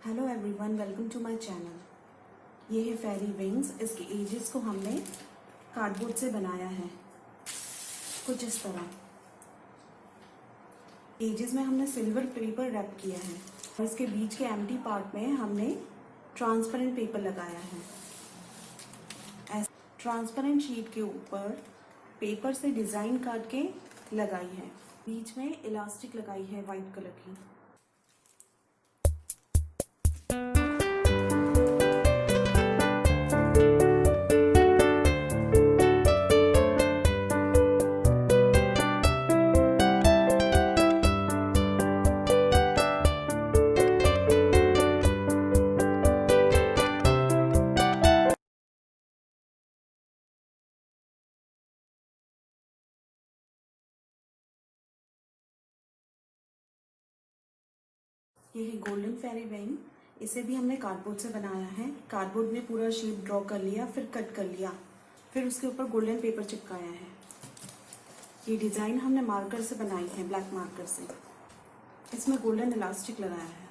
Hello everyone, welcome to my channel. ये है फेरी wings. इसके एजेस को हमने कार्डबोर्ड से बनाया है कुछ इस तरह। एजेस में हमने सिल्वर पेपर रैप किया है और इसके बीच के एम्प्टी पार्ट में हमने ट्रांसपेरेंट पेपर लगाया है। ट्रांसपेरेंट शीट के ऊपर पेपर से डिज़ाइन काट के लगाई है। बीच में इलास्टिक लगाई है वाइट कलर की। ये है गोल्डन फेरी विंग। इसे भी हमने कार्डबोर्ड से बनाया है। कार्डबोर्ड में पूरा शेप ड्रॉ कर लिया, फिर कट कर लिया, फिर उसके ऊपर गोल्डन पेपर चिपकाया है। ये डिज़ाइन हमने मार्कर से बनाई है, ब्लैक मार्कर से। इसमें गोल्डन इलास्टिक लगाया है।